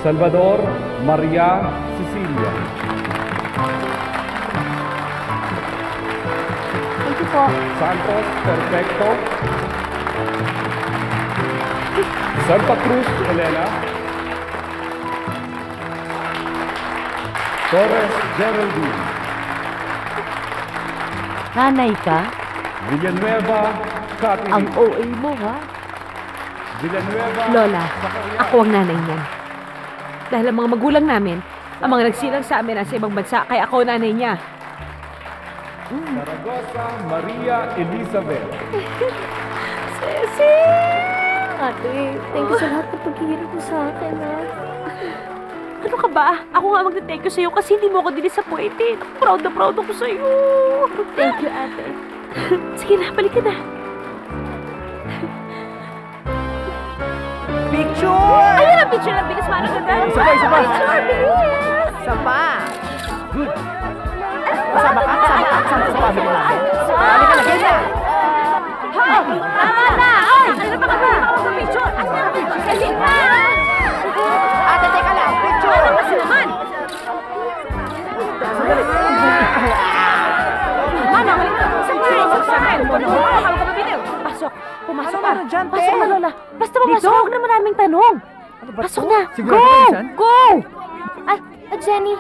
Salvador Maria Cecilia. Thank you po. Santos Perfecto. Santa Cruz Elena. Torres Geraldine. Nanay ka? Villanueva Catherine. Ang OA mo, ha? Villanueva. Lola, ako ang nanay niyan. Dahil ang mga magulang namin, ang mga nagsilang sa amin nasa ibang bansa, kaya ako ang nanay niya. Zaragoza Maria Elizabeth. Ceci! Ate, thank you sa lahat ng paghihirap mo sa akin, ha? Ano ka ba? Ako nga magte-thank you sa'yo kasi hindi mo ako dinisappointed. Proud na proud ako sa'yo. Thank you, ate. Sige na, balik ka na. Picture! Ayun ang picture ng bilis manong ganda. Isa pa, isa pa. Picture, bilis! Isa pa. Good. Sama ka, sama ka, sama ka. Halika na, ganyan. Tama na! Ay! Ano ba ka ba? Picture! Asa ang picture? Kasi na! Ate, teka lang. Picture! Ano kasi naman? Sandali. Mana, halika. Saan? Akala ka ba binaw? Pasok. Pumasok ka. Pasok na, Lola. Basta pumasok. Huwag na maraming tanong. Pasok na. Siguro ka minsan? Go! Ay, Jenny.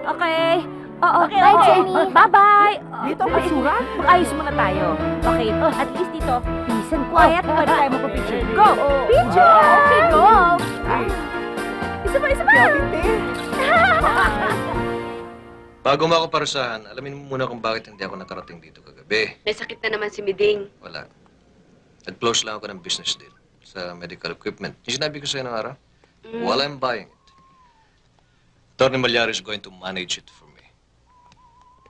Okay. Oo. Bye, Jenny. Bye-bye. Dito ang basura? Mag-ayos muna tayo. Okay. At least dito, peace and quiet. Pwede tayo magpa-picture. Go! Picture! Okay, go. Isa pa, isa pa! Bago mo ako parusahan, alamin mo muna kung bakit hindi ako nakarating dito kagabi. May sakit na naman si Miding. Wala. Nag-close lang ako ng business deal sa medical equipment. Yung sinabi ko sa'yo ng araw, while I'm buying it, Tony Malyari is going to manage it for me.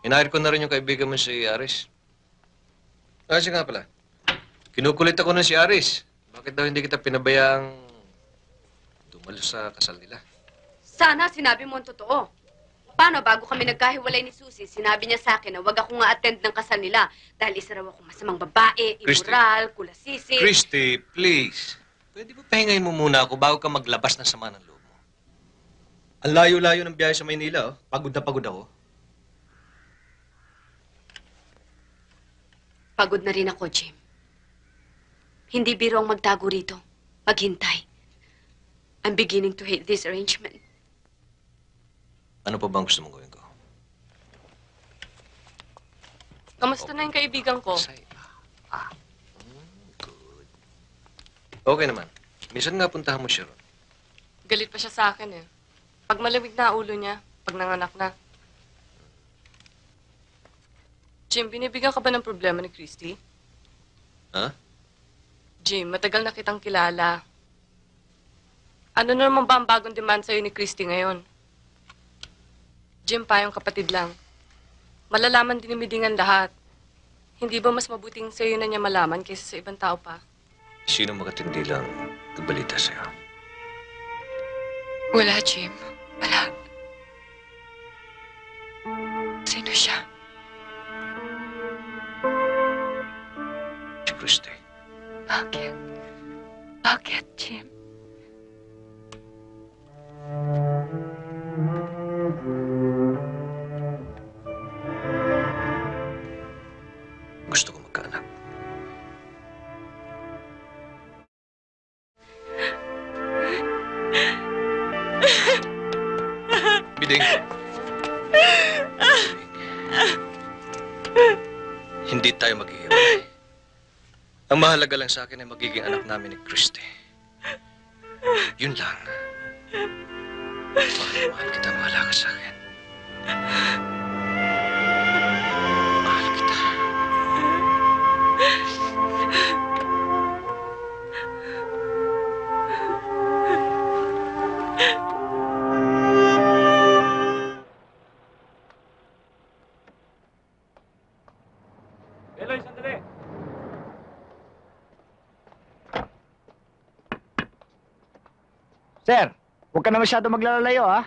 Hinahir ko na rin yung kaibigan mo si Aris. Kasi nga pala, kinukulit ako na si Aris. Bakit daw hindi kita pinabayaang dumalo sa kasal nila? Sana sinabi mo ang totoo. Paano, bago kami nagkahiwalay ni Susie, sinabi niya sa akin na wag akong attend ng kasal nila dahil isa raw akong masamang babae, immoral, kulasisi. Christy, please. Pwede ba pahingayin mo muna ako bago ka maglabas ng sama ng loob mo? Ang layo-layo ng biyahe sa Maynila, oh. Pagod na pagod ako. Pagod na rin ako, Jim. Hindi biro ang magtago rito. Maghintay. I'm beginning to hate this arrangement. Ano pa bang gusto mong gawin ko? Kamusta na yung kaibigan ko? Good. Okay naman. Minsan nga puntahan mo siya ron. Galit pa siya sa akin eh. Pag malamig na ulo niya, pag nanganak na. Jim, binibigyan ka ba ng problema ni Christy? Ha? Jim, matagal na kitang kilala. Ano na naman ba ang bagong demand sa'yo ni Christy ngayon? Jim, payong kapatid lang. Malalaman din ni Midingan lahat. Hindi ba mas mabuting sa'yo na niya malaman kaysa sa ibang tao pa? Sino makatindi lang nagbalita sa'yo? Wala, Jim. Wala. Sino siya? Si Christy. Bakit? Bakit, Jim? Gusto ko magkaanak. Biding. Hindi tayo maghihiwalay. Ang mahalaga lang sa akin ay magiging anak namin ni Christy. Yun lang. Mahal kita, mahal ka sa akin. Mahal kita. Eloy, sandali. Sir, huwag ka na masyado maglalalayo, ha?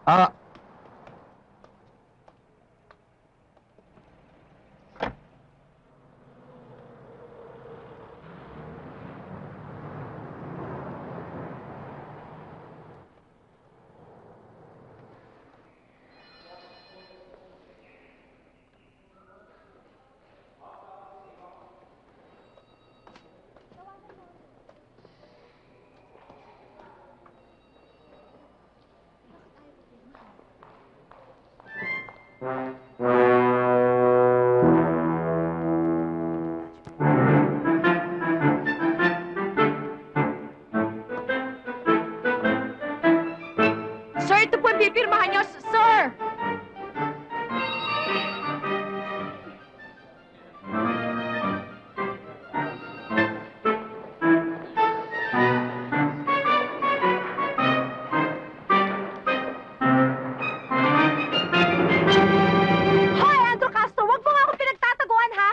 Ah, Sir, ito po yung pipirmahan niyo, sir! Hoy, Andrew Castro, wag mo nga akong pinagtataguan, ha?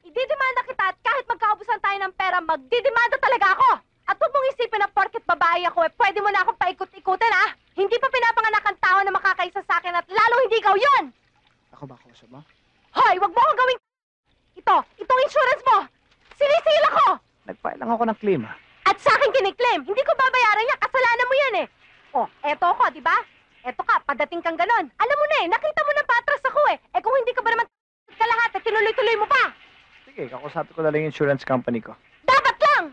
Ididemanda kita at kahit magkaubusan tayo ng pera, magdidemanda talaga ako! At huwag mong isipin na porket babae ako, pwede mo na akong paikot-ikutin, ha? Hindi pa pinapanganak ang tao na makakaisa sa akin at lalo hindi ikaw yun! Ako ba kausap mo? Hoy, wag mo akong gawing... Itong insurance mo! Sinisila ko! Nag-file lang ako ng claim, ha? At sa akin kiniklaim, hindi ko babayaran yan, kasalanan mo yan eh. Oh, eto ako, di ba? Eto ka, padating kang ganon. Alam mo na eh, nakita mo na patras ako eh. Eh kung hindi ka ba naman kalahati, tinuloy-tuloy mo pa. Sige, kakusapin ko na lang yung insurance company ko. Dapat lang!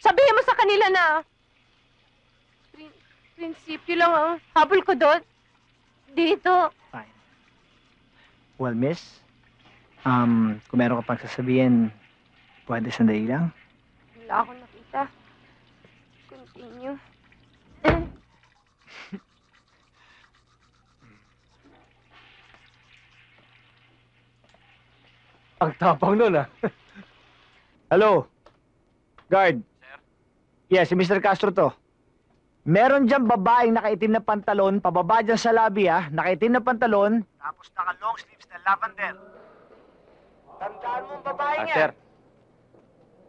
Sabihin mo sa kanila na prinsipyo lang ang habol ko doon. Dito. Fine. Well, miss, kung meron ka pang sasabihin, pwede sandali lang. Wala akong nakita. Continue. Ang tapang nun, Hello? Guard. Sir? Yes, si Mr. Castro to. Meron dyan babaeng nakaitim na pantalon, pababa dyan sa lobby, nakaitim na pantalon, tapos naka long sleeves na lavender. Tandaan mo ang babaeng yan. Sir.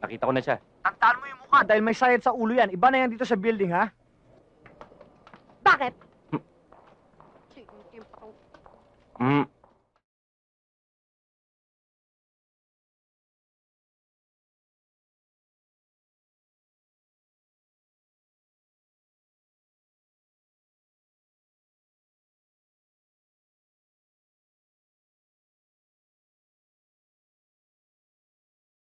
Nakita ko na siya. Tandaan mo yung mukha dahil may sayad sa ulo yan. Iba na yan dito sa building, ha? Bakit? Hmm.